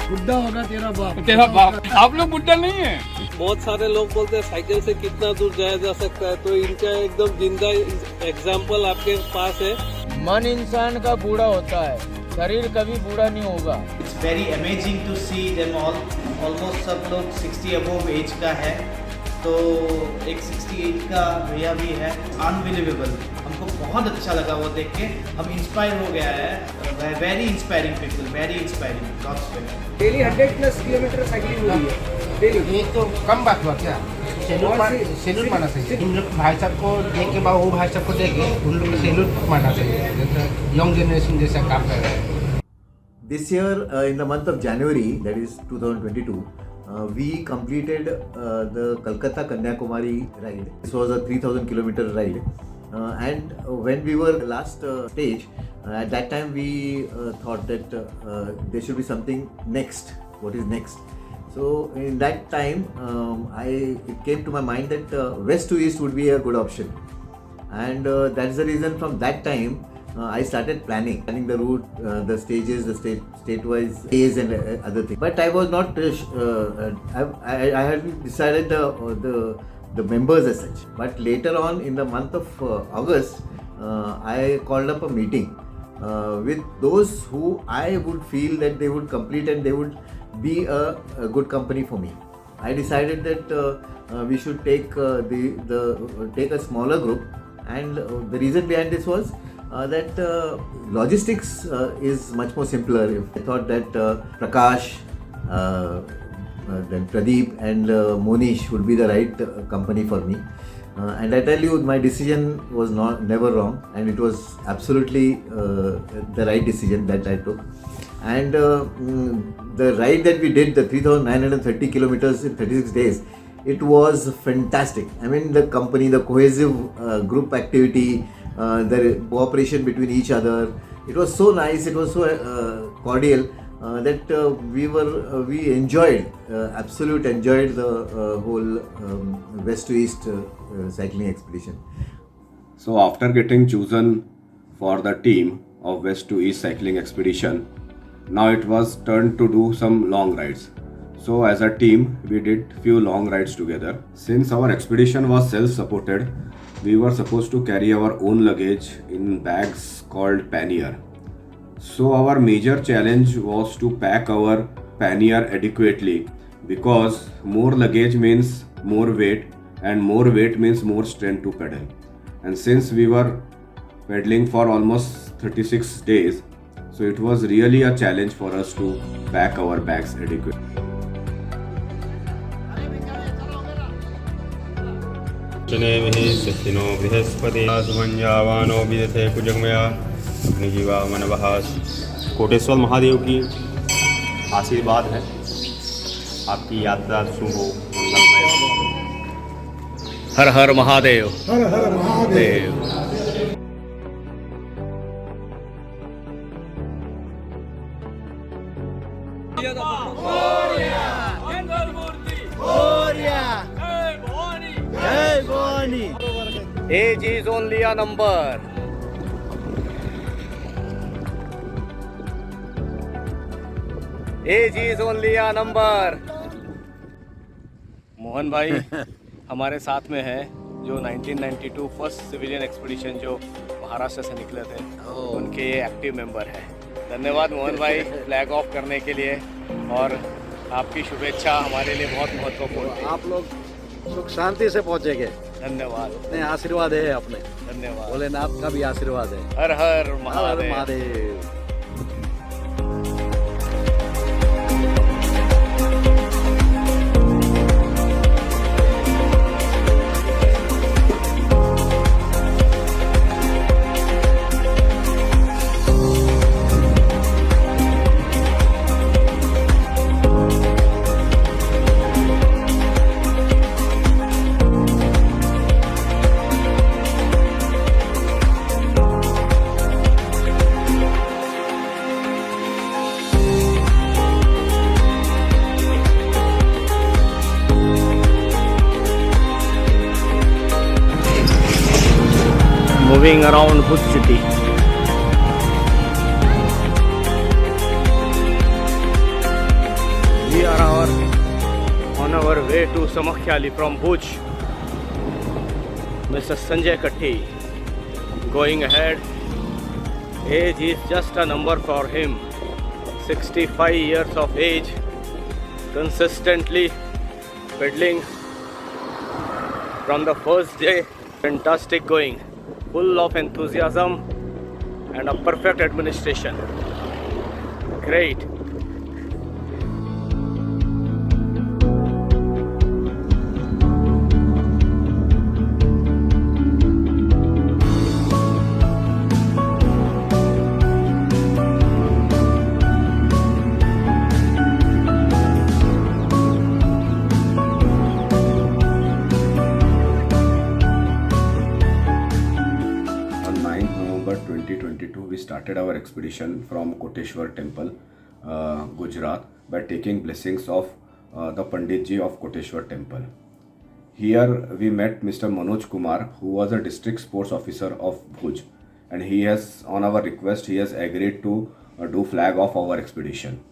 बुड्ढा होगा तेरा बाप। तेरा बाप। आप लोग बुड्ढा नहीं है। बहुत सारे लोग बोलते हैं साइकिल से कितना दूर जाया जा सकता है, तो इनका एकदम जिंदा एग्जाम्पल आपके पास है। मन इंसान का बूढ़ा होता है, शरीर कभी बूढ़ा नहीं होगा। It's very amazing to see them all. Almost सब लोग 60 above एज का है, तो एक 68 का भैया भी है। अनबिलीवेबल, हमको बहुत अच्छा लगा वो देख के, हम इंस्पायर हो गया है। Very inspiring people, very inspiring. God's will. Daily 100+ kilometre cycling हुई है डेली। ये तो कम बात हुआ क्या? सैल्यूट मारना चाहिए। इन लोग भाई साहब को देख के, वो भाई साहब को देख के उन लोग को सैल्यूट मारना चाहिए, जैसे यंग जनरेशन जैसा काम कर रहे हैं। This year, in the month of January, that is 2022, we completed the Kolkata Kanyakumari ride. This was a 3,000 kilometer ride. And when we were last stage, at that time we thought that there should be something next. What is next? So in that time, it came to my mind that west to east would be a good option. And that's the reason from that time, I started planning the route, the stages, the state-wise days and other things. But I was not, I hadn't decided the members as such. But later on in the month of August, I called up a meeting with those who I would feel that they would complete and they would be a good company for me. I decided that we should take take a smaller group, and the reason behind this was that logistics is much more simpler. I thought that Prakash, then Pradeep and Monish would be the right company for me. And I tell you, my decision was never wrong, and it was absolutely the right decision that I took. And the ride that we did, the 3,930 kilometers in 36 days, it was fantastic. I mean, the company, the cohesive group activity, the cooperation between each other, it was so nice, it was so cordial that we enjoyed, enjoyed the whole west to east cycling expedition. So after getting chosen for the team of west to east cycling expedition, now it was turn to do some long rides. So as a team, we did few long rides together. Since our expedition was self-supported, we were supposed to carry our own luggage in bags called pannier. So our major challenge was to pack our pannier adequately, because more luggage means more weight, and more weight means more strength to pedal. And since we were pedaling for almost 36 days, so it was really a challenge for us to pack our bags adequately. सत्तिनो Brihaspati सुमंजावानो विदथे कुजगमया अग्निजीवा मनवहास। Koteshwar Mahadev की आशीर्वाद है, आपकी यात्रा शुभ हो, मंगलमय। हर हर महादेव, हर हर Mahadev. Age is only a number. Age is only a number. Mohan भाई हमारे साथ में है, जो 1992 फर्स्ट सिविलियन एक्सपीडिशन जो महाराष्ट्र से निकले थे, उनके ये एक्टिव मेंबर है। धन्यवाद मोहन भाई फ्लैग ऑफ करने के लिए, और आपकी शुभेच्छा हमारे लिए बहुत महत्वपूर्ण है। आप लोग सुख शांति से पहुंचेंगे। धन्यवाद। अपने आशीर्वाद है अपने। धन्यवाद। भोलेनाथ का भी आशीर्वाद है। हर हर Mahadev. Mahadev. Moving around Bhuj city. our way to Samakhyali from Bhuj. Mr. Sanjay Katti going ahead. Age is just a number for him. 65 years of age, consistently pedaling from the first day. Fantastic going, full of enthusiasm and a perfect administration. Great. We started our expedition from Koteshwar temple, Gujarat, by taking blessings of the Panditji of Koteshwar temple. Here we met Mr. Manoj Kumar, who was a district sports officer of Bhuj, and he has, on our request, he has agreed to do flag off our expedition.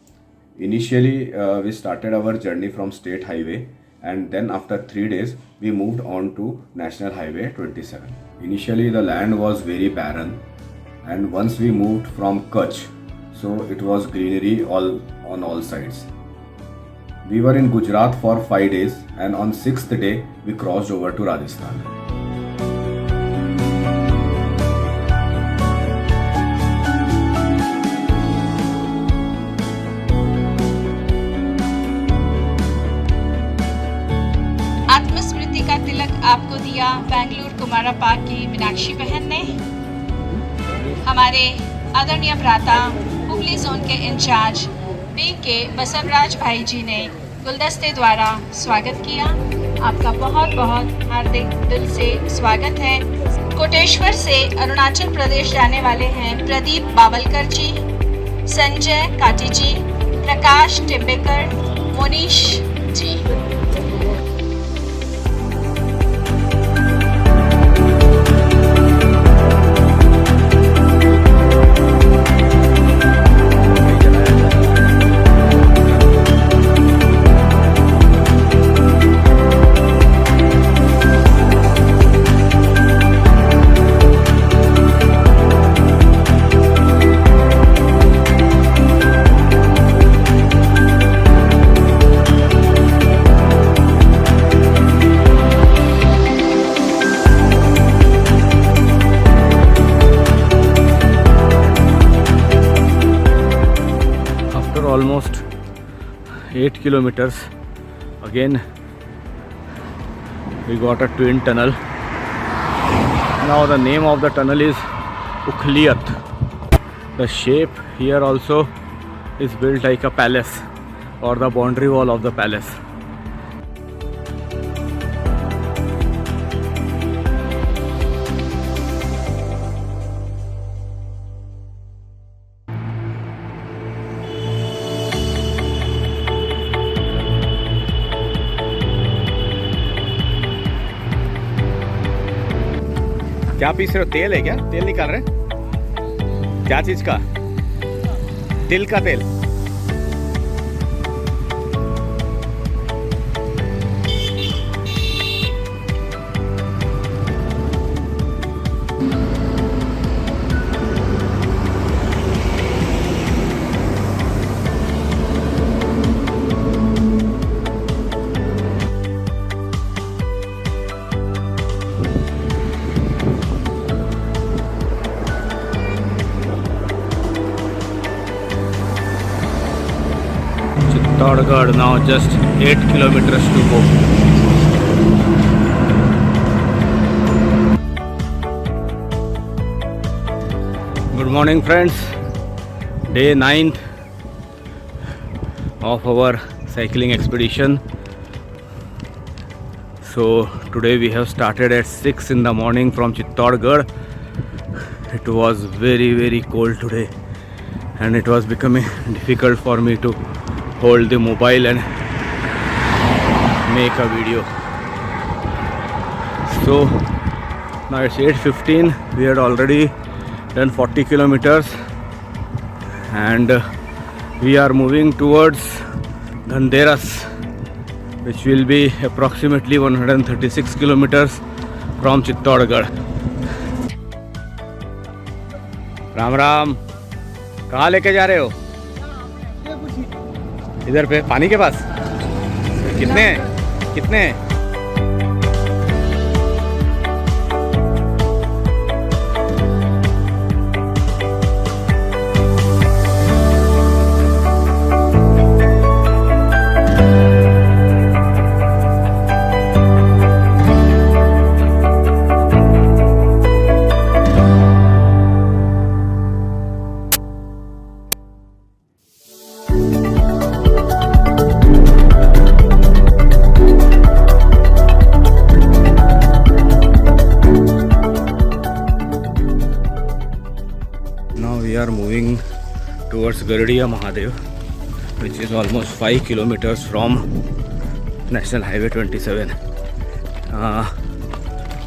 Initially, we started our journey from State Highway, and then after 3 days, we moved on to National Highway 27. Initially, the land was very barren. And once we moved from Kutch, so it was greenery on all sides. We were in Gujarat for 5 days, and on 6th day we crossed over to Rajasthan. आत्मस्मृति का तिलक आपको दिया Bengaluru Kumara park की मीनाक्षी बहन ने। हमारे आदरणीय भ्राता Hooghly zone के इंचार्ज के बसवराज भाई जी ने गुलदस्ते द्वारा स्वागत किया। आपका बहुत बहुत हार्दिक दिल से स्वागत है। कोटेश्वर से अरुणाचल प्रदेश जाने वाले हैं प्रदीप बावलकर जी, संजय काटी जी, प्रकाश टिब्बेकर, मोनीश जी। Almost 8 kilometers again we got a twin tunnel. Now the name of the tunnel is Ukhliyat. The shape here also is built like a palace, or the boundary wall of the palace. क्या piece रहे हो? तेल है क्या? तेल निकाल रहे? क्या चीज का? तिल का तेल। Chittagong now just 8 kilometers to go. Good morning friends, day 9th of our cycling expedition. So today we have started at 6 in the morning from Chittagong. It was very cold today and it was becoming difficult for me to hold the mobile and make a video. So now it's 8:15. We had already done 40 kilometers and we are moving towards Dhanteras which will be approximately 136 kilometers from Chittorgarh. Ram Ram, कहाँ लेके जा रहे हो? इधर पे पानी के पास। कितने हैं? कितने हैं? Moving towards Garadiya Mahadev, which is almost 5 kilometers from National Highway 27.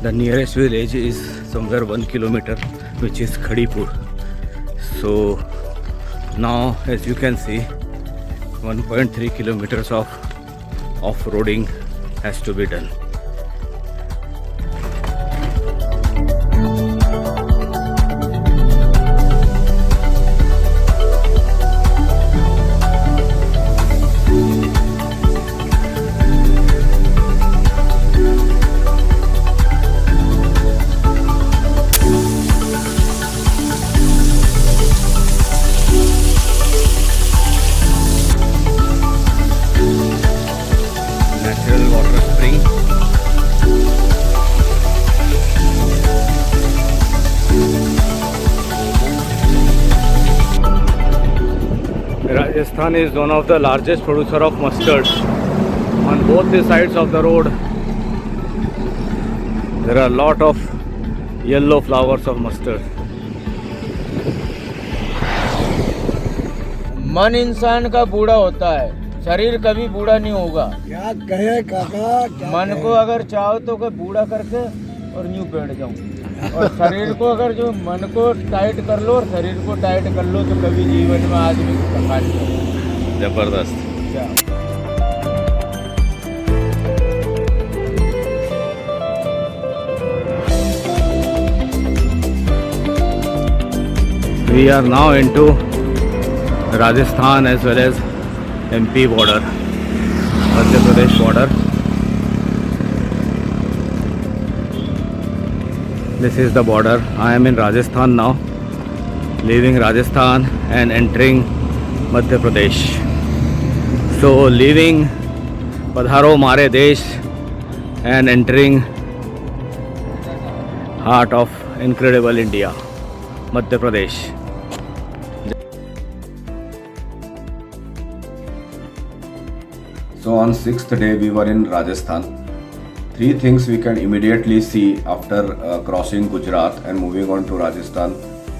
The nearest village is somewhere 1 kilometer, which is Khadipur. So now, as you can see, 1.3 kilometers of off-roading has to be done. Rajasthan is one of the largest producer of mustards. On both the sides of the road, there are a lot of yellow flowers of mustard. मन इंसान का बूढ़ा होता है, शरीर कभी बूढ़ा नहीं होगा। क्या कहे काका? मन को अगर चाहो तो के बूढ़ा करके और न्यू बैठ जाऊं, और शरीर को अगर जो मन को टाइट कर लो और शरीर को टाइट कर लो तो कभी जीवन में आदमी को थका नहीं होगा। जबरदस्त। We are now into Rajasthan as well as MP border, Madhya Pradesh border. This is the border. I am in Rajasthan now, leaving Rajasthan and entering Madhya Pradesh. So leaving Padharo Mare Desh and entering heart of incredible India, Madhya Pradesh. So on 6th day we were in Rajasthan. Three things we can immediately see after crossing Gujarat and moving on to Rajasthan.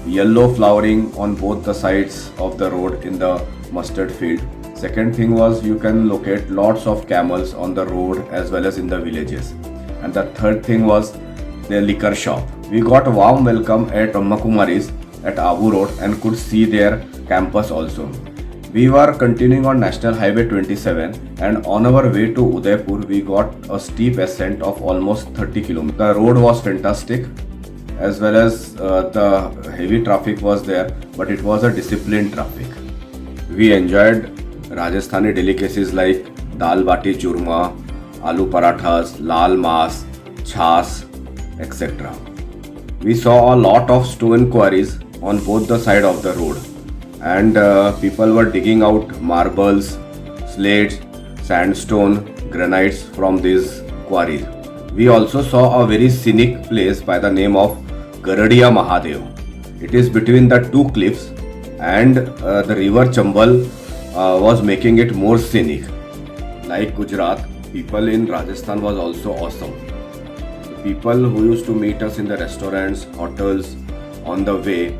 Yellow flowering on both the sides of the road in the mustard field. Second thing was you can locate lots of camels on the road as well as in the villages. And the third thing was the liquor shop. We got a warm welcome at Brahmakumari's at Abu Road and could see their campus also. We were continuing on National Highway 27 and on our way to Udaipur we got a steep ascent of almost 30 km. The road was fantastic as well as the heavy traffic was there, but it was a disciplined traffic. We enjoyed Rajasthani delicacies like dal bati churma, aloo parathas, lal mas, chas, etc. We saw a lot of stone quarries on both the side of the road. And people were digging out marbles, slates, sandstone, granites from these quarries. We also saw a very scenic place by the name of Garadiya Mahadev. It is between the two cliffs and the river Chambal was making it more scenic. Like Gujrat, people in Rajasthan was also awesome. The people who used to meet us in the restaurants, hotels, on the way,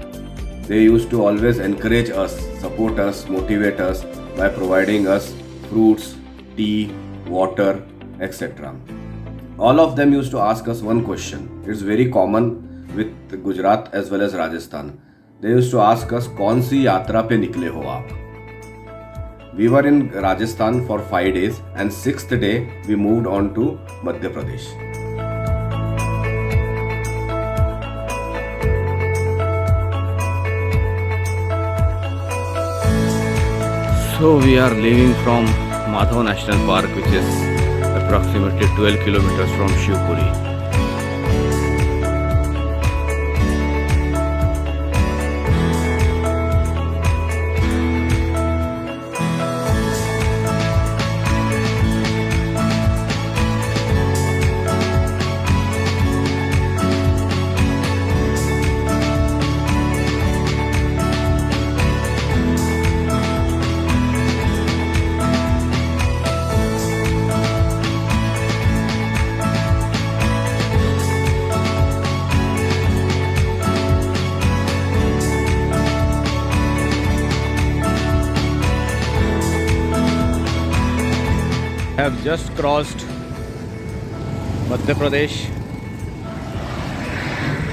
they used to always encourage us, support us, motivate us by providing us fruits, tea, water, etc. All of them used to ask us one question. It's very common with Gujarat as well as Rajasthan. They used to ask us, कौन सी यात्रा पे निकले हो आप? We were in Rajasthan for 5 days, and 6th day we moved on to Madhya Pradesh. So we are leaving from Madhya National Park, which is approximately 12 kilometers from Shivpuri. Have just crossed Madhya Pradesh.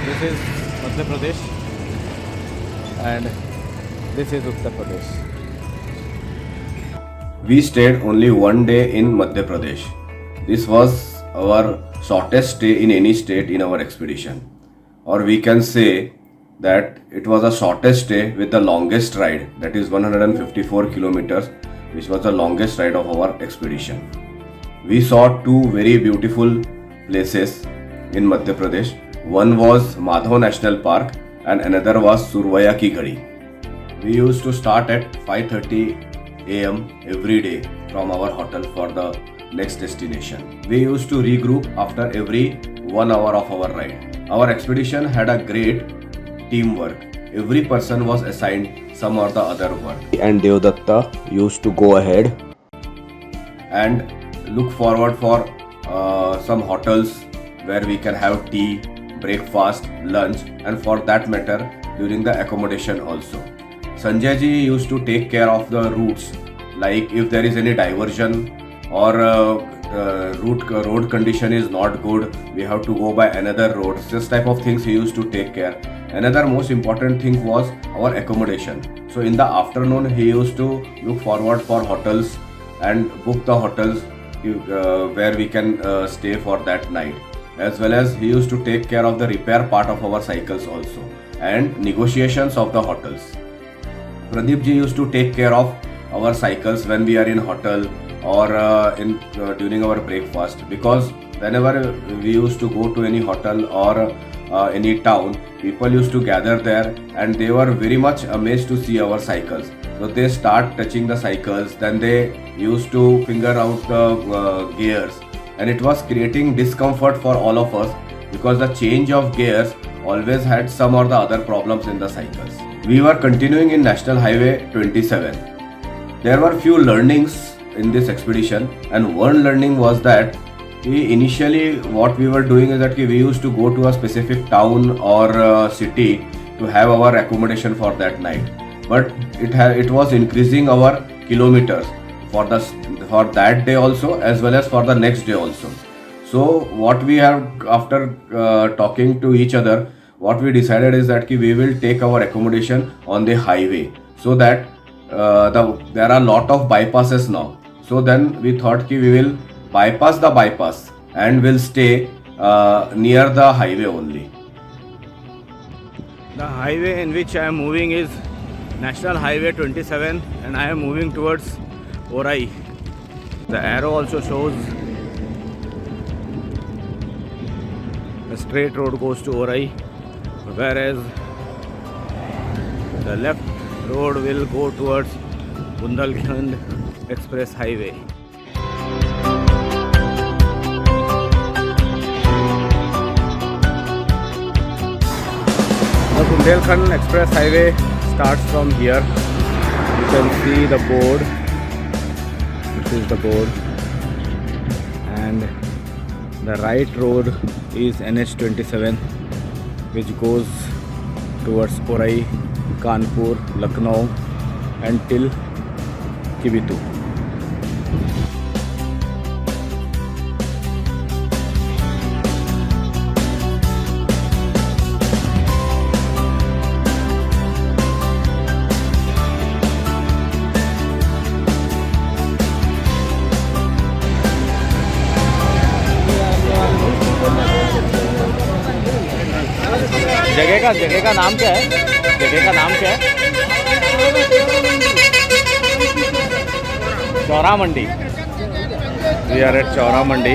This is Madhya Pradesh and this is Uttar Pradesh. We stayed only one day in Madhya Pradesh. This was our shortest stay in any state in our expedition, or we can say that it was a shortest stay with the longest ride, that is 154 kilometers, which was the longest ride of our expedition. We saw two very beautiful places in Madhya Pradesh. One was Madhya National Park and another was Survaya Ki Ghadi. We used to start at 5:30 am every day from our hotel for the next destination. We used to regroup after every 1 hour of our ride. Our expedition had a great teamwork. Every person was assigned some or the other work. And Devdatta used to go ahead and look forward for some hotels where we can have tea, breakfast, lunch, and for that matter during the accommodation also. Sanjay ji used to take care of the routes, like if there is any diversion or road condition is not good, we have to go by another road. This type of things he used to take care. Another most important thing was our accommodation. So in the afternoon he used to look forward for hotels and book the hotels where we can stay for that night, as well as he used to take care of the repair part of our cycles also and negotiations of the hotels. Pradeep ji used to take care of our cycles when we are in hotel or during our breakfast, because whenever we used to go to any hotel or any town, people used to gather there and they were very much amazed to see our cycles. So they start touching the cycles, then they used to finger out the gears, and it was creating discomfort for all of us because the change of gears always had some or the other problems in the cycles. We were continuing in National Highway 27. There were few learnings in this expedition, and one learning was that initially what we were doing is that we used to go to a specific town or city to have our accommodation for that night. But it was increasing our kilometers for that day also, as well as for the next day also. So what we have, after talking to each other, what we decided is that we will take our accommodation on the highway, so that there are a lot of bypasses now. So then we thought we will bypass the bypass and will stay near the highway only. The highway in which I am moving is National Highway 27, and I am moving towards Orai. The arrow also shows a straight road goes to Orai, whereas the left road will go towards Bundelkhand Express Highway. The Bundelkhand Express Highway starts from here. You can see the board. This is the board, and the right road is NH27, which goes towards Orai, Kanpur, Lucknow and till Kibithoo. जगह का नाम क्या है? जगह का नाम क्या है? चौरा मंडी. We are at Chowra Mandi.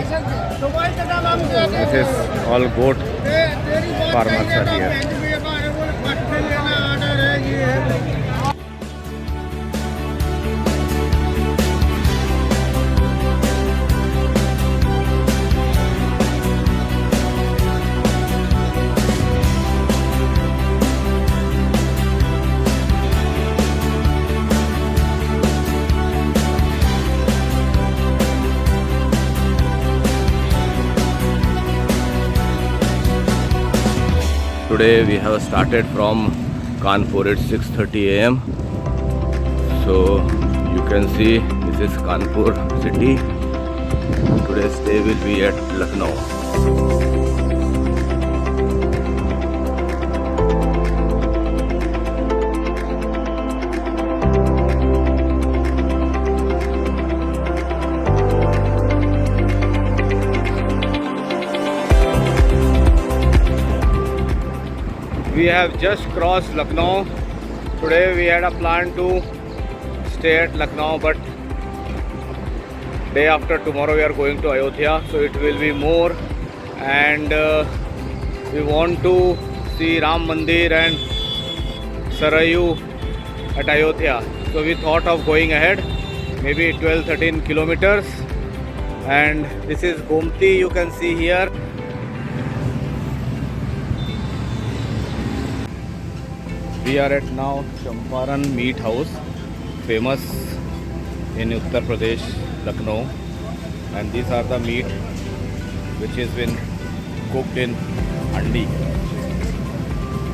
This is all goat farmers are here. Today we have started from Kanpur at 6:30 a.m. So you can see this is Kanpur city. Today's stay will be at Lucknow. We have just crossed Lucknow. Today we had a plan to stay at Lucknow, but day after tomorrow we are going to Ayodhya, so it will be more, and we want to see Ram Mandir and Sarayu at Ayodhya. So we thought of going ahead, maybe 12-13 kilometers, and this is Gomti, you can see here. We are at now Champaran Meat House, famous in Uttar Pradesh, Lucknow, and these are the meat which has been cooked in handi.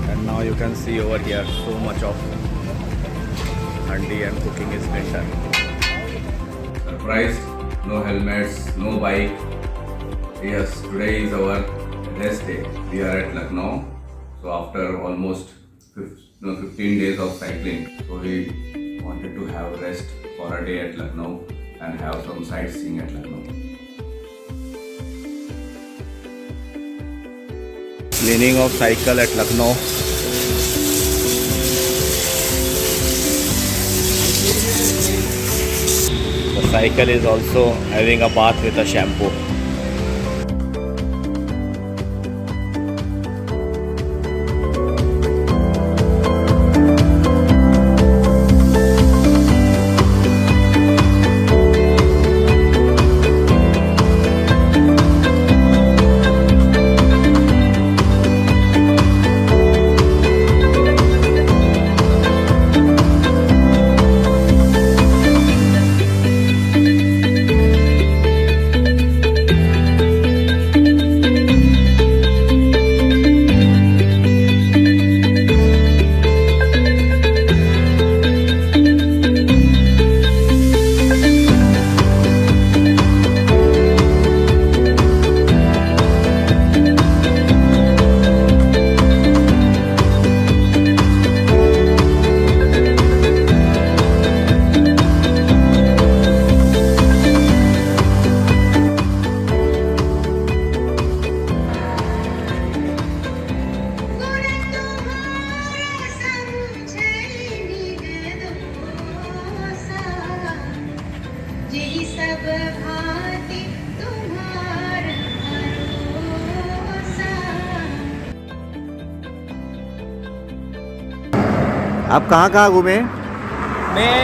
And now you can see over here so much of handi and cooking is been done. Surprised, no helmets, no bike. Yes, today is our rest day. We are at Lucknow, so after almost 15 days of cycling, so we wanted to have rest for a day at Lucknow and have some sightseeing at Lucknow. Cleaning of cycle at Lucknow. The cycle is also having a bath with a shampoo. आप कहाँ घूमे? मैं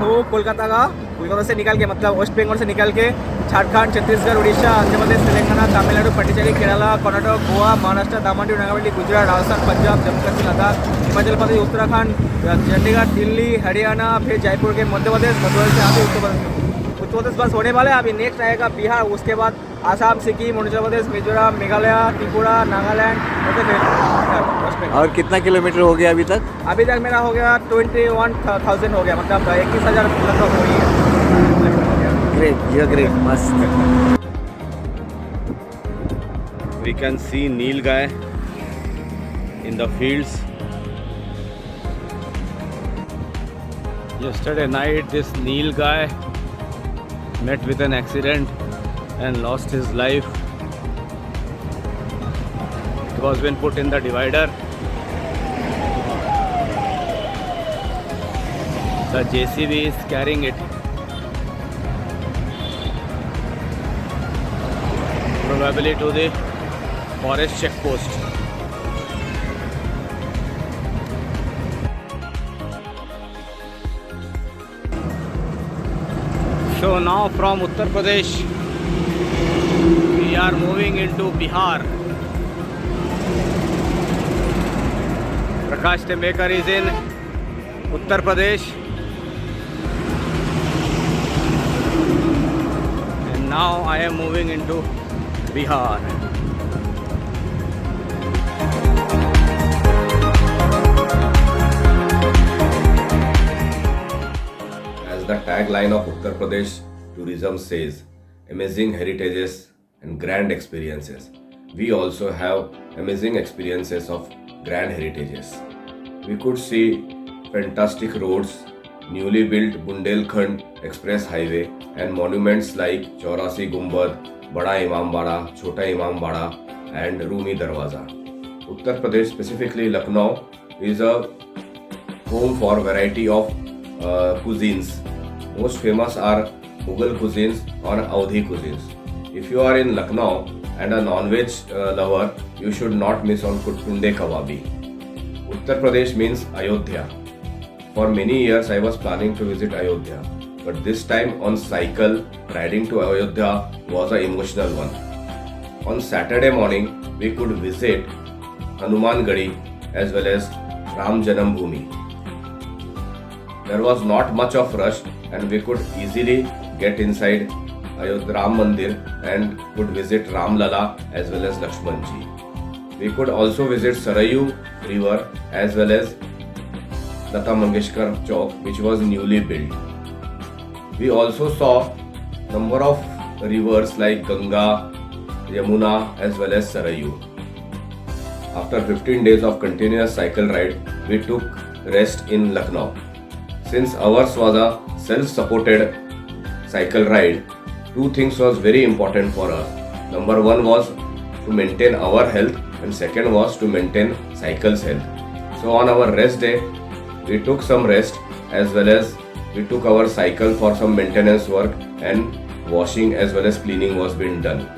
हूँ कोलकाता का, कोलकाता से निकल के मतलब वेस्ट बंगाल से निकल के झारखंड, छत्तीसगढ़, उड़ीसा, आंध्र प्रदेश, तेलंगाना, तमिलनाडु, पुडुचेरी, केरला, कर्नाटक, गोवा, महाराष्ट्र, दामन, नागालैंड, गुजरात, राजस्थान, पंजाब, जम्मू कश्मीर, लद्दाख, हिमाचल प्रदेश, उत्तराखंड, चंडीगढ़, दिल्ली, हरियाणा, फिर जयपुर के मध्य प्रदेश, से अभी उत्तर प्रदेश बस होने वाले हैं। अभी नेक्स्ट आएगा बिहार, उसके बाद आसाम, सिक्किम, अरुणाचल प्रदेश, मिजोरम, मेघालय, त्रिपुरा, नागालैंड। और कितना किलोमीटर हो गया अभी तक? अभी तक मेरा हो गया 21,000 हो गया, मतलब 21,000 लगभग हो गया। ग्रेट, यू आर ग्रेट, मस्त। We can see Nilgai in the fields. Yesterday night this Nilgai met with an accident and lost his life. It was been put in the divider The JCB is carrying it. Probably to the forest check post. So now from Uttar Pradesh we are moving into Bihar. Prakash Tembekar is in Uttar Pradesh and now I am moving into Bihar. As the tagline of Uttar Pradesh tourism says, amazing heritages and grand experiences. We also have amazing experiences of grand heritages. We could see fantastic roads, newly built Bundelkhand Express Highway and monuments like Chaurasi Gumbad, Bada Imambara, Chota Imambara and Rumi Darwaza. Uttar Pradesh, specifically Lucknow, is a home for variety of cuisines. Most famous are Mughal cuisines or Awadhi cuisines. If you are in Lucknow and a non-veg lover, you should not miss on Tunde Kababi. Uttar Pradesh means Ayodhya. For many years I was planning to visit Ayodhya, but this time on cycle, riding to Ayodhya was an emotional one. On Saturday morning, we could visit Hanuman Gadi as well as Ram Janam Bhoomi. There was not much of rush and we could easily get inside Ayodhya Ram Mandir and could visit Ram Lala as well as Lakshman Ji. We could also visit Sarayu river as well as Lata Mangeshkar Chowk, which was newly built. We also saw number of rivers like Ganga, Yamuna as well as Sarayu. After 15 days of continuous cycle ride, we took rest in Lucknow. Since ours was a self-supported cycle ride, two things was very important for us. Number one was to maintain our health and second was to maintain cycle's health. So on our rest day, we took some rest as well as we took our cycle for some maintenance work and washing as well as cleaning was being done.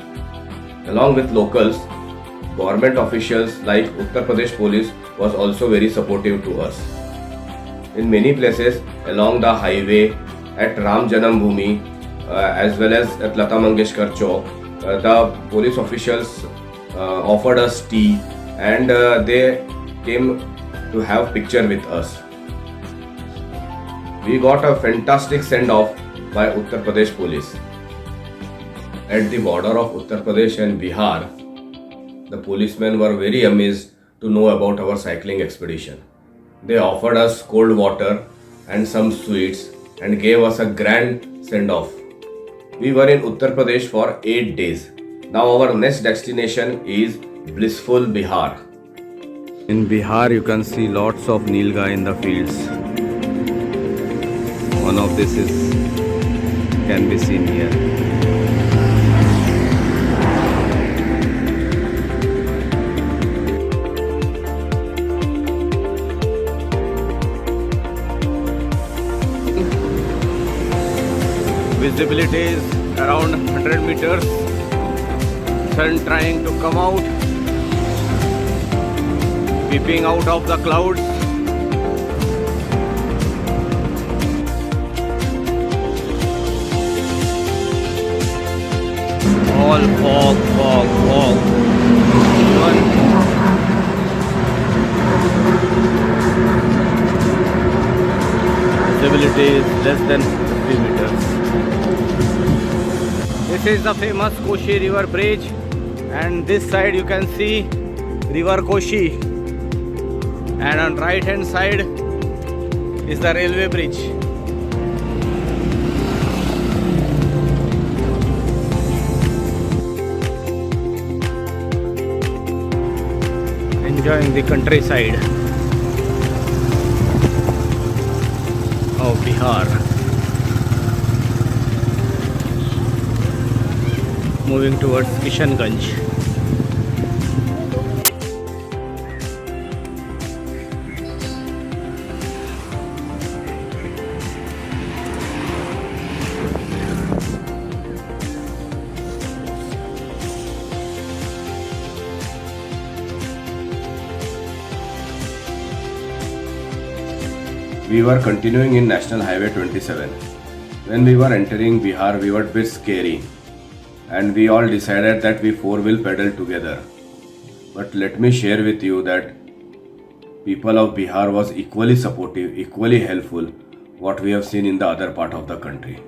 Along with locals, government officials like Uttar Pradesh Police was also very supportive to us. In many places along the highway at Ram Janam Bhoomi as well as at Lata Mangeshkar Chowk, the police officials offered us tea and they came to have picture with us. We got a fantastic send-off by Uttar Pradesh Police. At the border of Uttar Pradesh and Bihar, the policemen were very amazed to know about our cycling expedition. They offered us cold water and some sweets and gave us a grand send-off. We were in Uttar Pradesh for 8 days. Now our next destination is blissful Bihar. In Bihar you can see lots of nilgai in the fields. One of this can be seen here. Visibility is around 100 meters. Sun trying to come out, peeping out of the clouds. All fog. Visibility is less than 50 meters. This is the famous Koshi River Bridge, and this side you can see River Koshi, and on right hand side is the railway bridge. Enjoying the countryside of Bihar. Moving towards Kishanganj. we were continuing in National Highway 27. When we were entering Bihar, we were a bit scary, and we all decided that we four will pedal together. But let me share with you that people of Bihar was equally supportive, equally helpful, what we have seen in the other part of the country.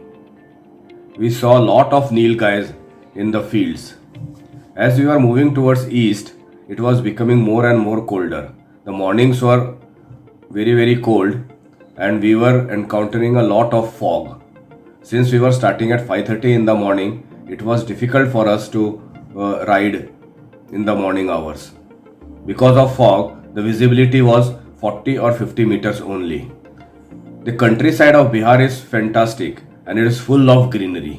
We saw a lot of Nil guys in the fields. As we were moving towards east, it was becoming more and more colder. The mornings were very cold, and we were encountering a lot of fog. Since we were starting at 5:30 in the morning, it was difficult for us to ride in the morning hours. Because of fog, the visibility was 40 or 50 meters only. The countryside of Bihar is fantastic and it is full of greenery.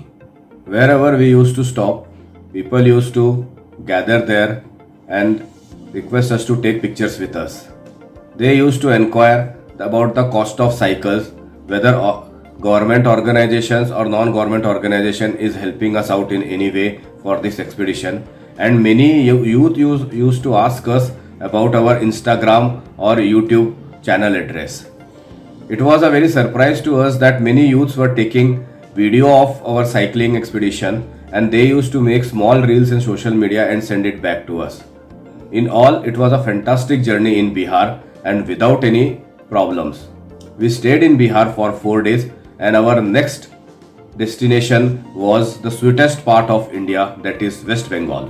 Wherever we used to stop, people used to gather there and request us to take pictures with us. They used to inquire about the cost of cycles, whether government organizations or non-government organization is helping us out in any way for this expedition. And many youth used to ask us about our Instagram or YouTube channel address. It was a very surprise to us that many youths were taking video of our cycling expedition, and they used to make small reels in social media and send it back to us. In all, it was a fantastic journey in Bihar and without any problems. We stayed in Bihar for 4 days, and our next destination was the sweetest part of India, that is West Bengal.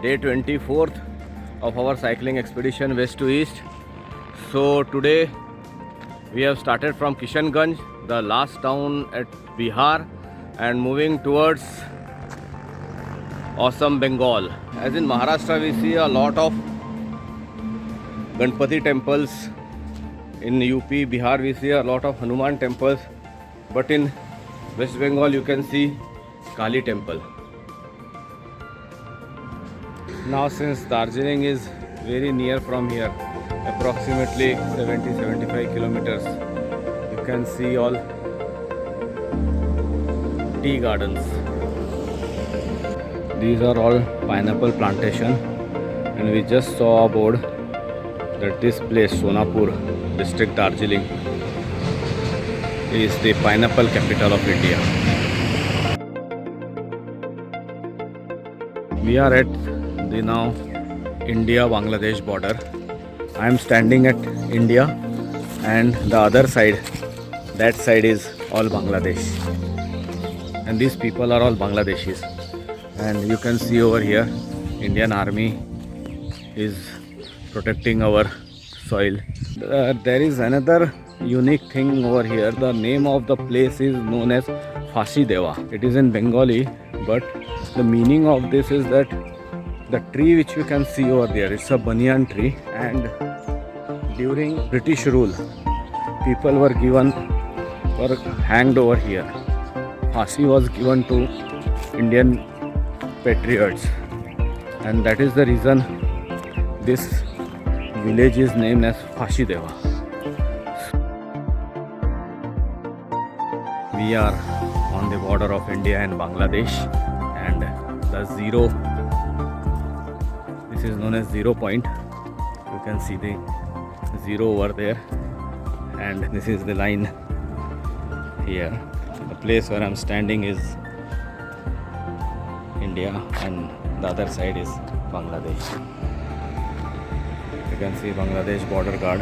Day 24th of our cycling expedition west to east. So today we have started from Kishanganj, the last town at Bihar, and moving towards Assam, Bengal. As in Maharashtra, we see a lot of Ganpati temples. In UP, Bihar, we see a lot of Hanuman temples. But in West Bengal, you can see Kali temple. Now, since Darjeeling is very near from here, approximately 70-75 kilometers, you can see all tea gardens. These are all pineapple plantation, and we just saw a board that this place, Sonapur district, Darjeeling, is the pineapple capital of India. We are at the now India-Bangladesh border. I am standing at India, and the other side, that side is all Bangladesh, and these people are all Bangladeshis. And you can see over here, Indian Army is protecting our soil. There is another unique thing over here. The name of the place is known as Fashi Deva. It is in Bengali, but the meaning of this is that the tree which you can see over there, it's a banyan tree, and during British rule, people were hanged over here. Fashi was given to Indian patriots, and that is the reason this village is named as Fashi Deva. We are on the border of India and Bangladesh, and the zero, this is known as 0 point. You can see the zero over there, and this is the line here. The place where I'm standing is India, and the other side is Bangladesh. You can see Bangladesh border guard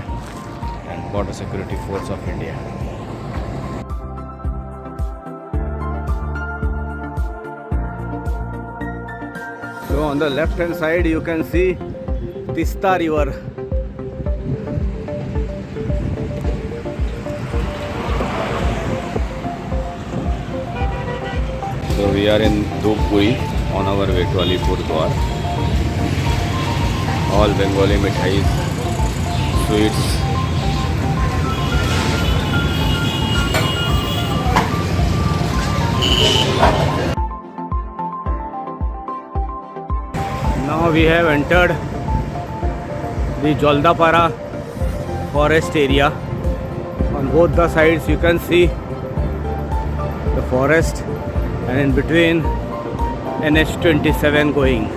and border security force of India. So on the left hand side you can see Tista river. So we are in Dhupguri on our way to Alipurdwar. All Bengali mithais, sweets. Now we have entered the Joldapara forest area. On both the sides you can see the forest, and in between NH27 going.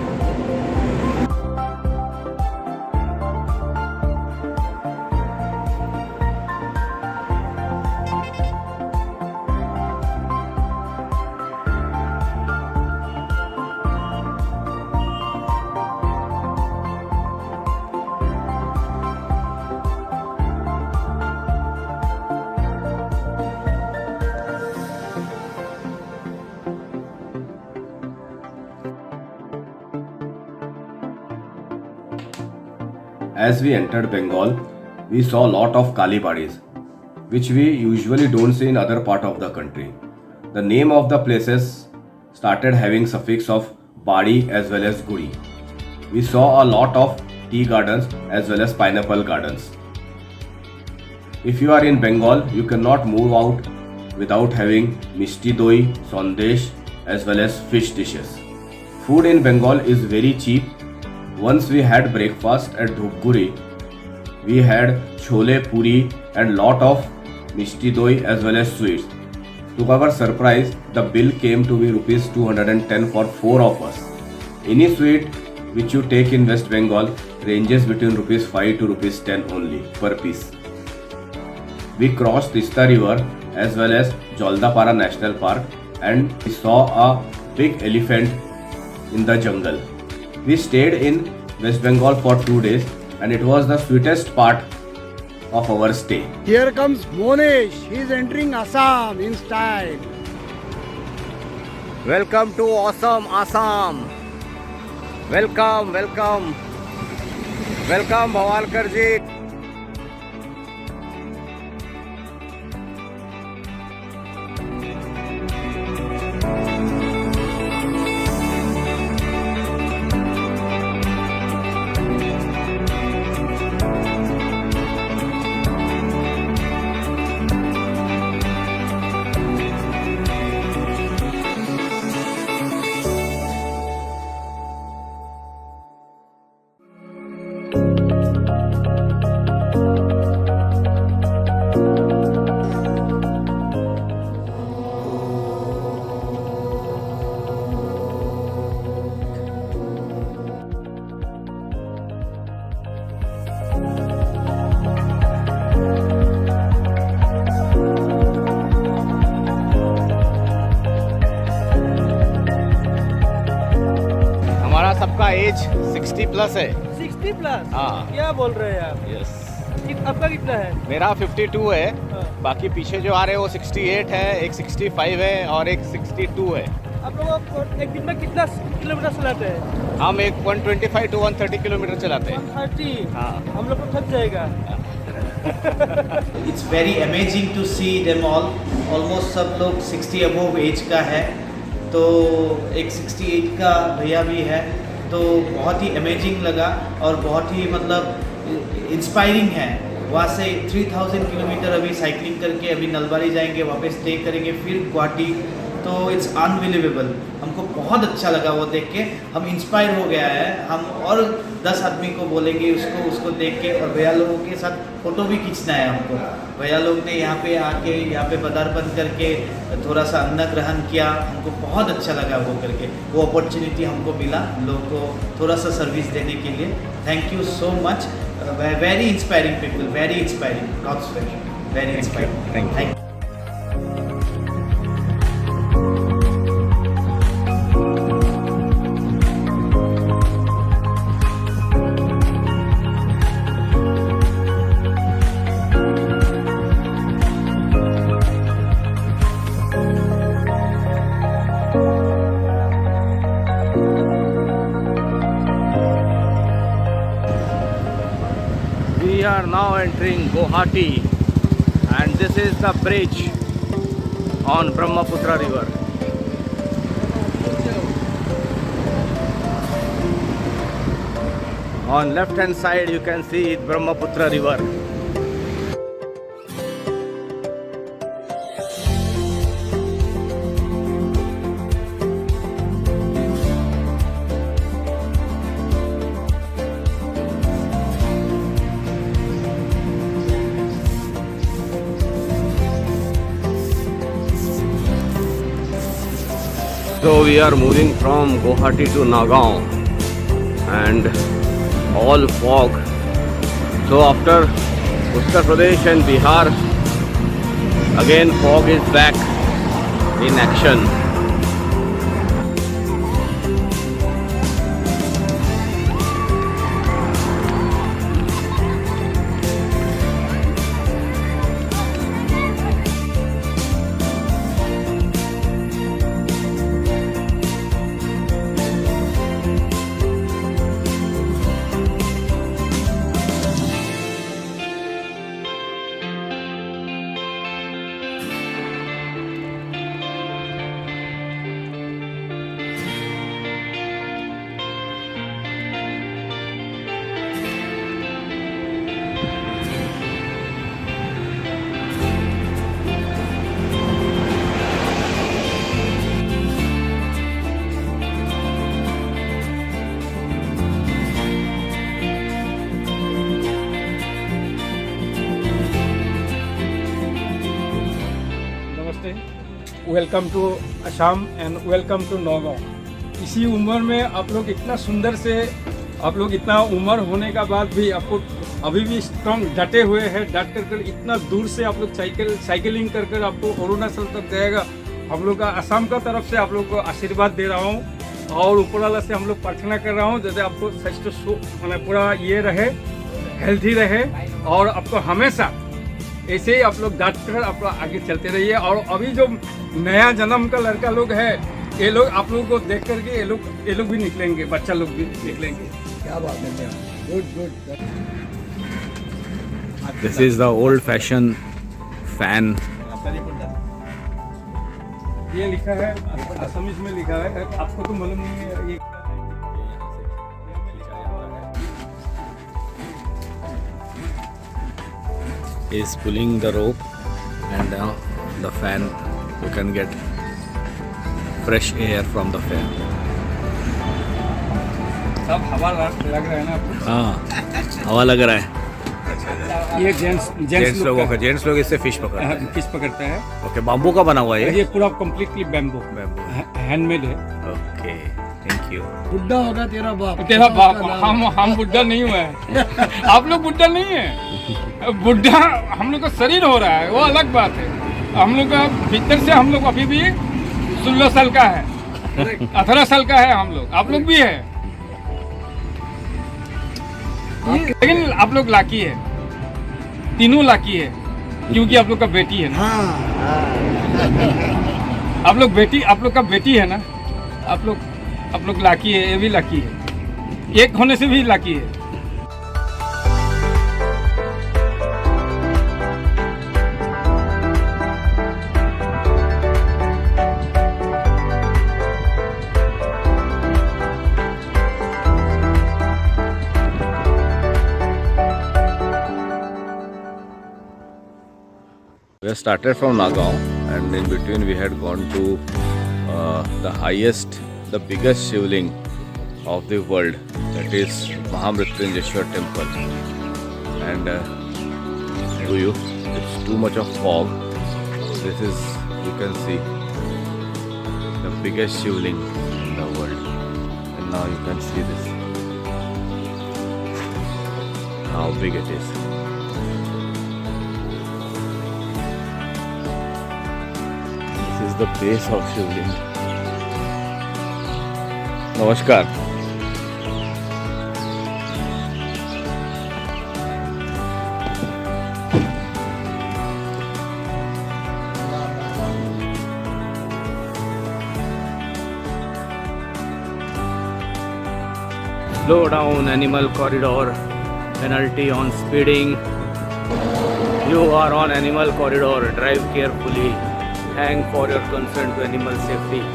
as we entered Bengal, we saw a lot of Kali Badis, which we usually don't see in other part of the country. The name of the places started having suffix of Badi as well as Guri. We saw a lot of tea gardens as well as pineapple gardens. If you are in Bengal, you cannot move out without having Mishti Doi, Sandesh as well as fish dishes. Food in Bengal is very cheap. Once we had breakfast at Dhupguri, we had chole puri and lot of Mishti Doi as well as sweets. To our surprise, the bill came to be rupees 210 for 4 of us. Any sweet which you take in West Bengal ranges between rupees 5 to rupees 10 only per piece. We crossed Tista River as well as Jaldapara National Park and we saw a big elephant in the jungle. We stayed in West Bengal for 2 days and it was the sweetest part of our stay. Here comes Monesh. He is entering Assam in style. Welcome to awesome Assam. Welcome, welcome. Welcome Bhavalkar ji. सबका as 60 plus है। 60 plus? हाँ। क्या बोल रहे हैं आप? Yes. आपका कितना है? मेरा 52 है। बाकी पीछे जो आ रहे हैं वो 68 है, एक 65 है और एक 62 है। आप लोग एक दिन में कितना किलोमीटर चलाते हैं? हम एक 125 to 130 किलोमीटर चलाते हैं। 130? हाँ। हम लोग को थक जाएगा। It's very amazing to see them all. Almost सब लोग 60 above age का है, तो एक 68 का भैया भी है, तो बहुत ही अमेजिंग लगा और बहुत ही मतलब इंस्पायरिंग है। वहाँ से 3000 किलोमीटर अभी साइकिलिंग करके अभी नलबारी जाएंगे, वहाँ पे स्टे करेंगे, फिर गुवाहाटी, तो इट्स अनबिलीवेबल। हमको बहुत अच्छा लगा वो देख के, हम इंस्पायर हो गया है। हम और 10 आदमी को बोलेंगे उसको देख के, और भैया लोगों के साथ फ़ोटो भी खींचना है हमको। भैया लोग ने यहाँ पे आके यहाँ पे पदार्पण करके थोड़ा सा अन्न ग्रहण किया, हमको बहुत अच्छा लगा वो करके। वो अपॉर्चुनिटी हमको मिला लोगों को थोड़ा सा सर्विस देने के लिए। Thank you so much. Very inspiring people, very inspiring, God's favour, very inspiring. Thank you. We are now entering Guwahati and this is the bridge on Brahmaputra river. On left hand side you can see Brahmaputra river. So we are moving from Guwahati to Nagaon and all fog. So after Uttar Pradesh and Bihar, again fog is back in action. Welcome to Assam and welcome to Nagaon. इसी उम्र में आप लोग इतना सुंदर से, आप लोग इतना उम्र होने का बाद भी आपको अभी भी स्ट्रॉन्ग डटे हुए हैं, डट कर इतना दूर से आप लोग साइकिलिंग कर आपको अरुणाचल तक जाएगा। हम लोग का असम का तरफ से आप लोग को आशीर्वाद दे रहा हूँ और ऊपर वाला से हम लोग प्रार्थना कर रहा हूँ जैसे आपको स्वास्थ्य मैंने पूरा ये रहे, हेल्थी रहे और आपको हमेशा ऐसे ही आप लोग डट कर आप लोग आगे चलते रहिए। और अभी जो नया जन्म का लड़का लोग है, ये लोग आप लोगों को देख करके ये लोग भी निकलेंगे, बच्चा लोग भी निकलेंगे। क्या बात है, good. This is the old-fashioned fan. ये लिखा है असमीज में लिखा है, आपको तो मालूम नहीं है ये। He is pulling the rope and the fan. You can get fresh air from the fan. सब हवा लग रहा है ना आपको? हाँ, हवा लग रहा है। ये जेंट्स लोगों का, जेंट्स लोग इससे फिश पकड़ते हैं। फिश पकड़ता है। ओके, बाम्बू का बना हुआ है ये पूरा कंप्लीटली बैम्बू हैंडमेड है। Okay, thank you. बुड्ढा होगा तेरा बाप। तेरा बाप, हम बुड्ढा नहीं हुए हैं। आप लोग बुड्ढा नहीं है, बुड्ढा हम लोग का शरीर हो रहा है, वो अलग बात है। हम लोग का भीतर से हम लोग अभी भी 16 साल का है, 18 साल का है हम लोग, आप लोग भी है। लेकिन आप लोग लाकी है, तीनों लाकी है, क्योंकि आप लोग का बेटी है ना। आप लोग का बेटी है ना, आप लोग लाकी है, ये भी लाकी है, एक होने से भी लाकी है। We have started from Nagaon, and in between we had gone to the highest, the biggest Shivling of the world, that is Mahamrityunjayeshwar temple. And it's too much of fog. This is, you can see, the biggest Shivling in the world. And now you can see this, how big it is. This is the base of Shivling. Namaskar. Slow down, animal corridor. Penalty on speeding. You are on animal corridor. Drive carefully. Hang for your concern to animal safety.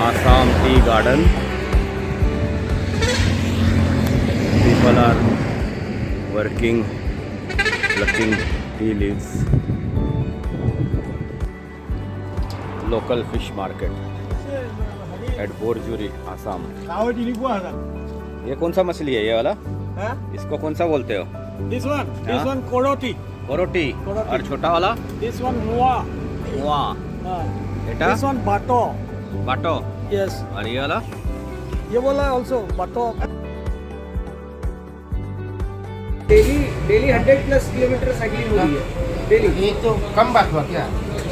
Assam tea garden. People are working, plucking tea leaves. Local fish market at Borjuri, Assam. ये कौन सा मछली है ये वाला? इसको कौन सा बोलते हो? This one koroti. कोरोटी। और छोटा वाला? This one mua. मुआ। बेटा? This one bato. बाटो। Yes. और ये वाला? ये बोला also bato. Daily 100+ kilometre cycling हो रही है डेली। ये तो कम बात हुआ क्या?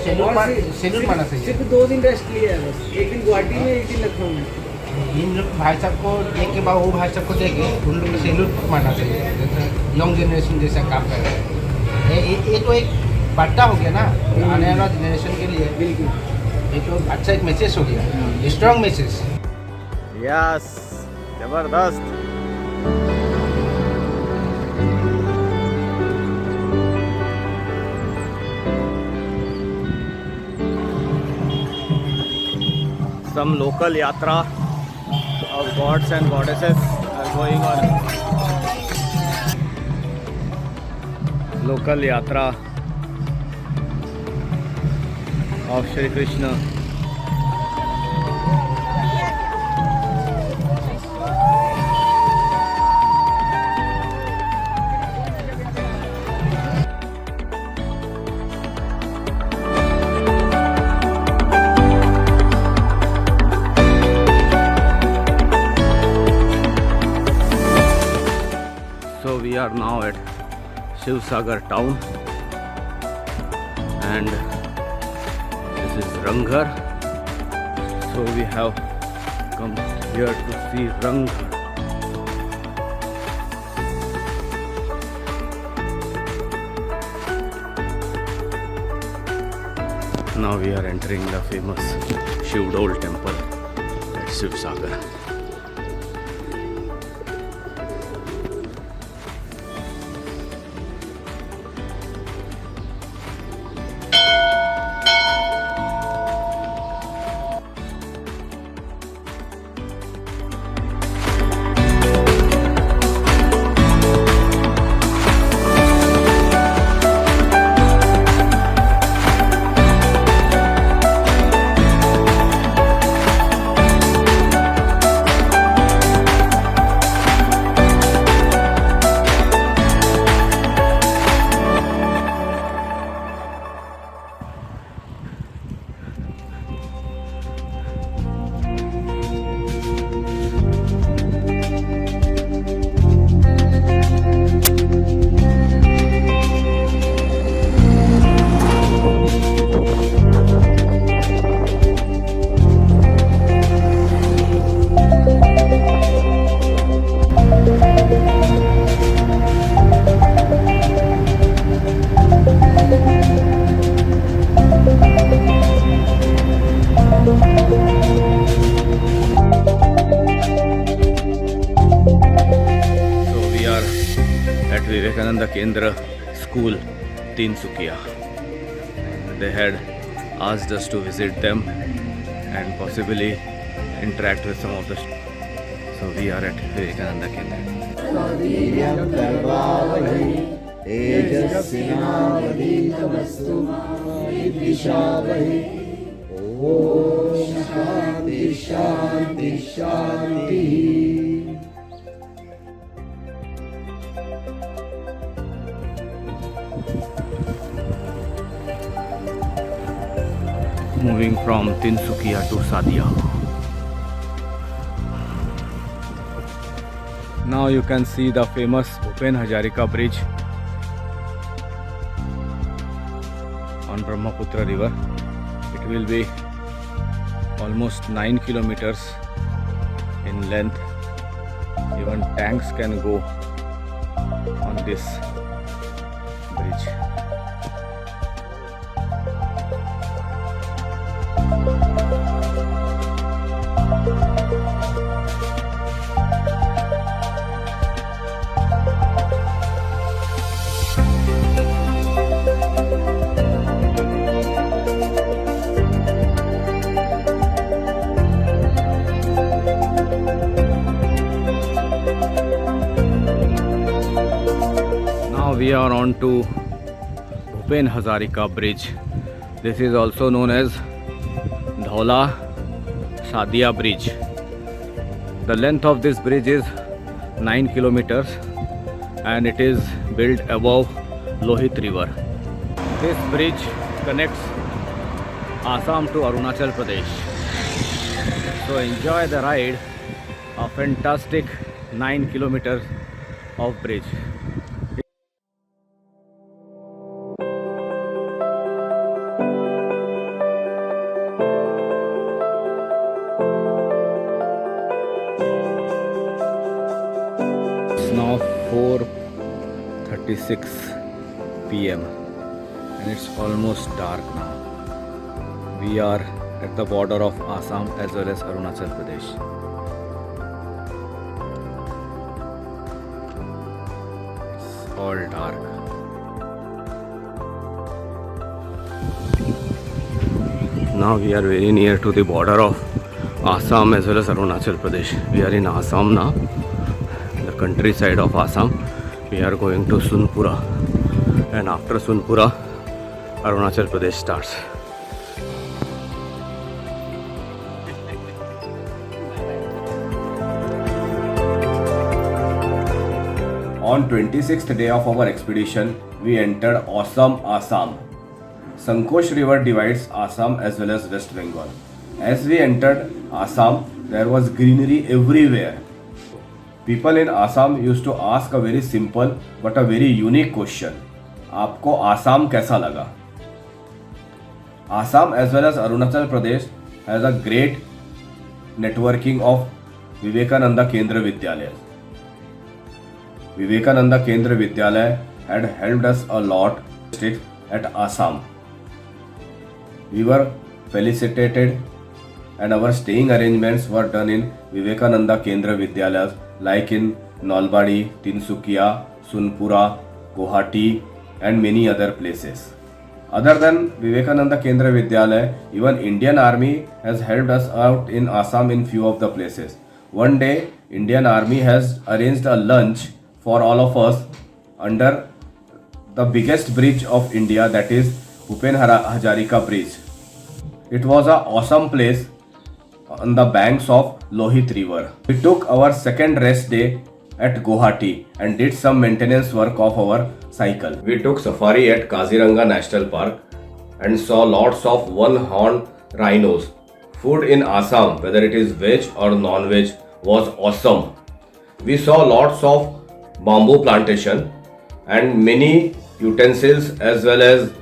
शेड्यूल माना चाहिए। सिर्फ 2 दिन रेस्ट लिए है बस, एक दिन गुवाहाटी में, एक दिन लखनऊ में। इन लोग भाई साहब को देख के बाद वो भाई साहब को देख के उन लोग को सैल्यूट मारना चाहिए, जैसे यंग जनरेशन जैसा काम कर रहे हैं। ये तो एक बाटा हो गया ना आने वाला जनरेशन के लिए। बिल्कुल ये तो अच्छा एक मैसेज हो गया, स्ट्रॉन्ग मैसेज। यस, जबरदस्त। Some local yatra of gods and goddesses are going on. Local yatra of Shri Krishna. So we are now at Shivsagar town, and this is Ranghar. So we have come here to see Ranghar. Now we are entering the famous Shivdol temple at Shivsagar. Vivekananda Kendra School, Tinsukia. They had asked us to visit them and possibly interact with some of the so we are at Vivekananda Kendra. Moving from Tinsukia to Sadia. Now you can see the famous Bhupen Hazarika bridge on Brahmaputra river. It will be almost 9 kilometers in length. Even tanks can go on this bridge. We are on to Bhupen Hazarika bridge. This is also known as Dhaula Sadia bridge. The length of this bridge is 9 kilometers and it is built above Lohit river. This bridge connects Assam to Arunachal Pradesh. So enjoy the ride, a fantastic 9 kilometers of bridge. 4:46 p.m. and it's almost dark now. We are at the border of Assam as well as Arunachal Pradesh. It's all dark. Now we are very near to the border of Assam as well as Arunachal Pradesh. We are in Assam now, the countryside of Assam. We are going to Sunpura, and after Sunpura, Arunachal Pradesh starts. On 26th day of our expedition, we entered awesome Assam. Sankosh River divides Assam as well as West Bengal. As we entered Assam, there was greenery everywhere. People in Assam used to ask a very simple but a very unique question. आपको आसाम कैसा लगा? Assam as well as Arunachal Pradesh has a great networking of Vivekananda Kendra Vidyalaya. Vivekananda Kendra Vidyalaya had helped us a lot at Assam. We were felicitated and our staying arrangements were done in Vivekananda Kendra Vidyalayas like in Nalbari, Tinsukia, Sunpura, Guwahati and many other places. Other than Vivekananda Kendra Vidyalaya, even Indian Army has helped us out in Assam in few of the places. One day, Indian Army has arranged a lunch for all of us under the biggest bridge of India, that is Bhupen Hazarika Bridge. It was an awesome place on the banks of Lohit River. We took our second rest day at Guwahati and did some maintenance work of our cycle. We took safari at Kaziranga National Park and saw lots of one-horned rhinos. Food in Assam, whether it is veg or non-veg, was awesome. We saw lots of bamboo plantation and many utensils as well as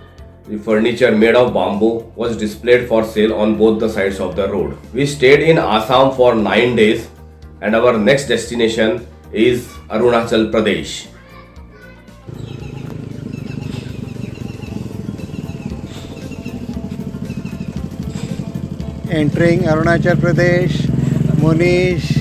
the furniture made of bamboo was displayed for sale on both the sides of the road. We stayed in Assam for 9 days and our next destination is Arunachal Pradesh. Entering Arunachal Pradesh, Munish.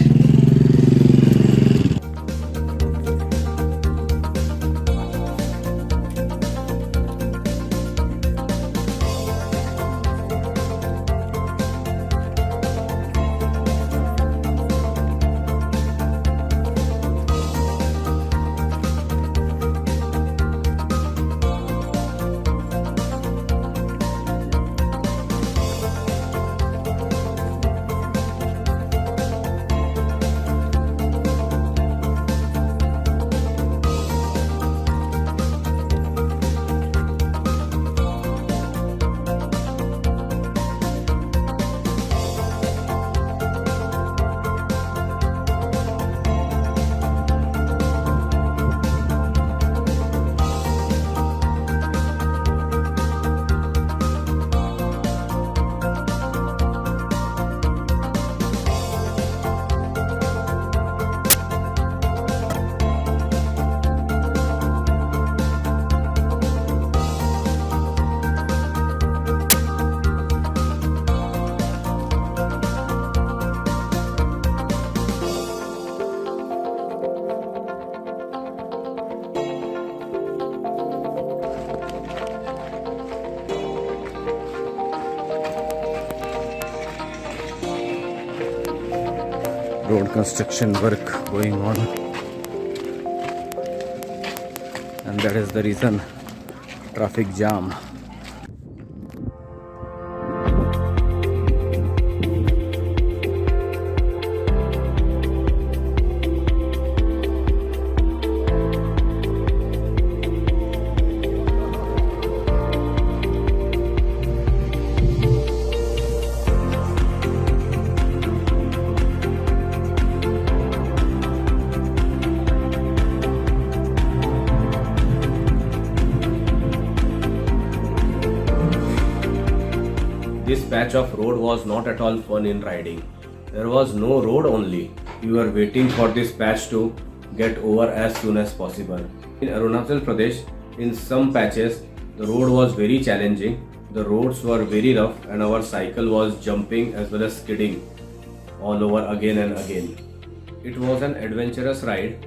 Road construction work going on, and that is the reason traffic jam. This patch of road was not at all fun in riding. There was no road only. We were waiting for this patch to get over as soon as possible. In Arunachal Pradesh, in some patches, the road was very challenging. The roads were very rough and our cycle was jumping as well as skidding all over again and again. It was an adventurous ride,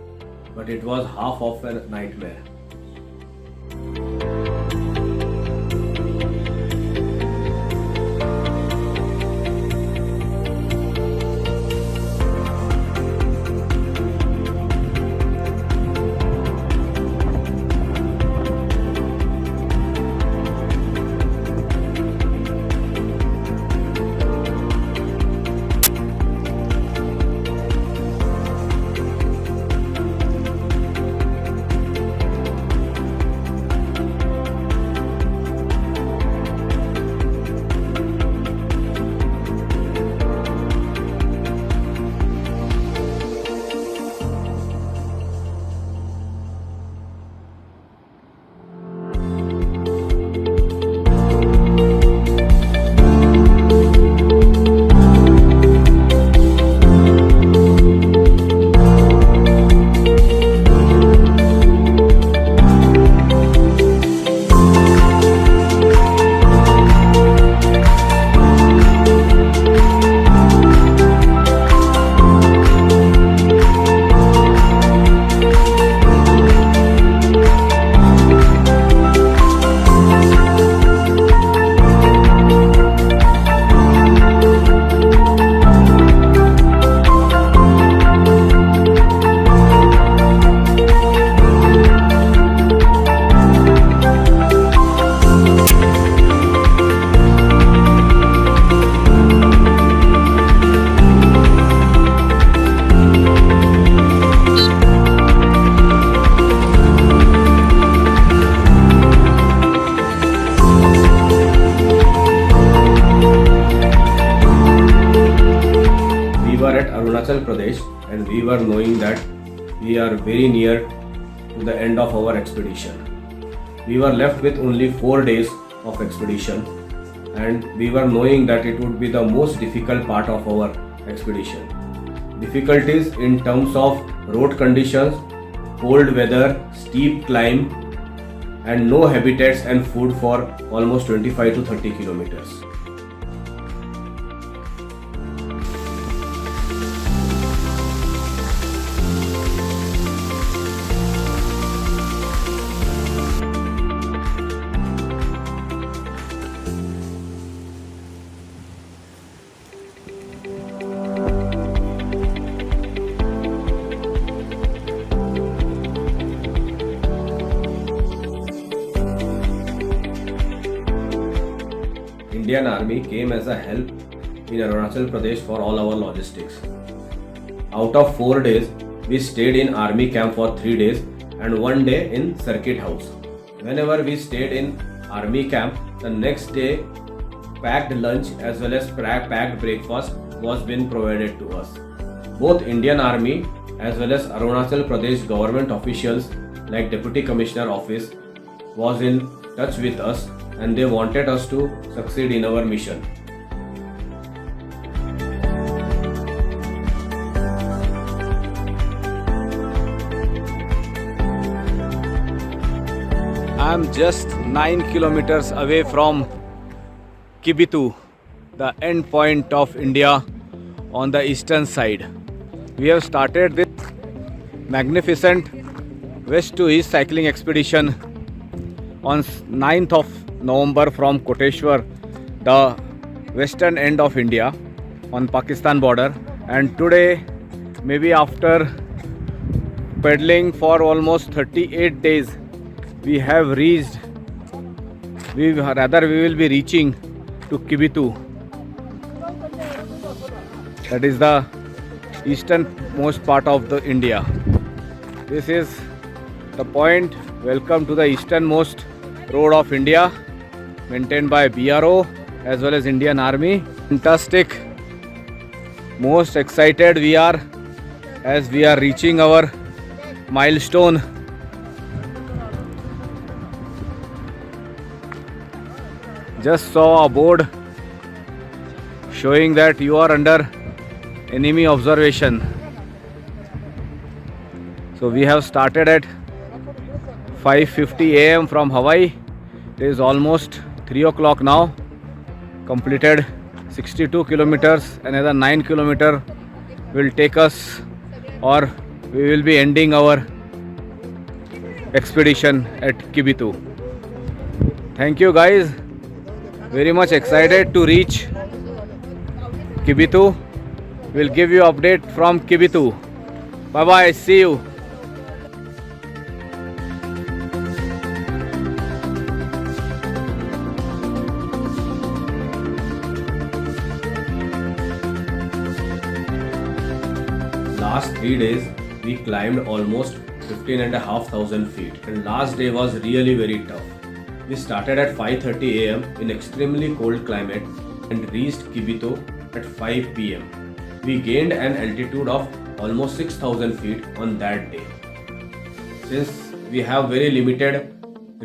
but it was half of a nightmare. Arunachal Pradesh, and we were knowing that we are very near to the end of our expedition. We were left with only 4 days of expedition, and we were knowing that it would be the most difficult part of our expedition. Difficulties in terms of road conditions, cold weather, steep climb, and no habitats and food for almost 25 to 30 kilometers. Indian Army came as a help in Arunachal Pradesh for all our logistics. Out of 4 days, we stayed in army camp for 3 days and 1 day in circuit house. Whenever we stayed in army camp, the next day packed lunch as well as packed breakfast was being provided to us. Both Indian Army as well as Arunachal Pradesh government officials like Deputy Commissioner Office was in touch with us, and they wanted us to succeed in our mission. I am just 9 kilometers away from Kibithoo, the end point of India on the eastern side. We have started this magnificent west to east cycling expedition on 9th of November from Koteshwar, the western end of India on Pakistan border, and today, maybe after pedaling for almost 38 days, we will be reaching to Kibithoo. That is the easternmost part of the India. This is the point. Welcome to the easternmost road of India, maintained by BRO as well as Indian Army. Fantastic. Most excited we are as we are reaching our milestone. Just saw a board showing that you are under enemy observation. So we have started at 5:50 a.m. from Hawaii. It is almost 3 o'clock now. Completed 62 kilometers. Another 9 kilometers will take us, or we will be ending our expedition at Kibithoo. Thank you guys. Very much excited to reach Kibithoo. We'll give you update from Kibithoo. Bye bye. See you. Last 3 days we climbed almost 15,500 feet, and last day was really very tough. We started at 5:30 a.m. in extremely cold climate and reached Kibithoo at 5 p.m. We gained an altitude of almost 6,000 feet on that day. Since we have very limited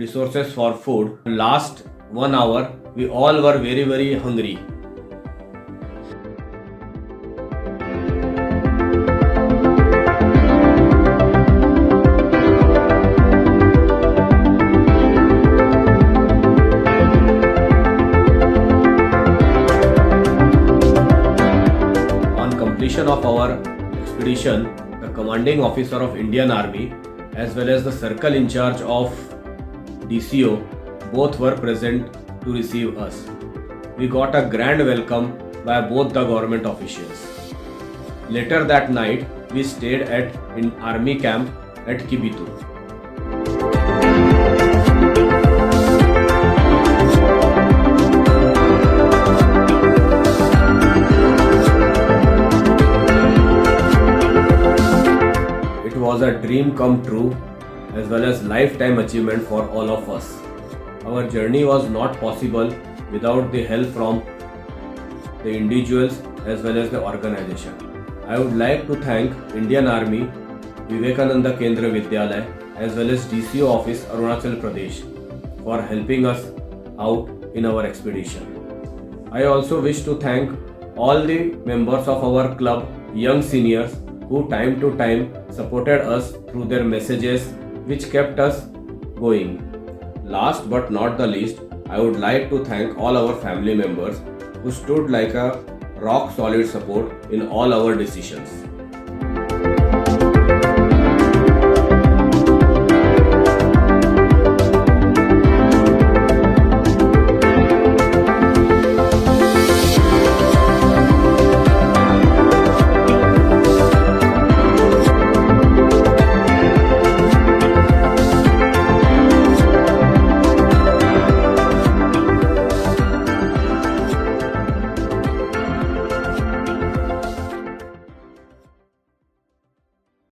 resources for food, last 1 hour we all were very hungry. Of our expedition, the commanding officer of Indian Army as well as the circle in charge of DCO both were present to receive us. We got a grand welcome by both the government officials. Later that night, we stayed at an army camp at Kibithoo. Was a dream come true as well as lifetime achievement for all of us. Our journey was not possible without the help from the individuals as well as the organization. I would like to thank Indian Army, Vivekananda Kendra Vidyalaya as well as DCO office Arunachal Pradesh for helping us out in our expedition. I also wish to thank all the members of our club, young seniors, who time to time supported us through their messages which kept us going. Last but not the least, I would like to thank all our family members who stood like a rock solid support in all our decisions.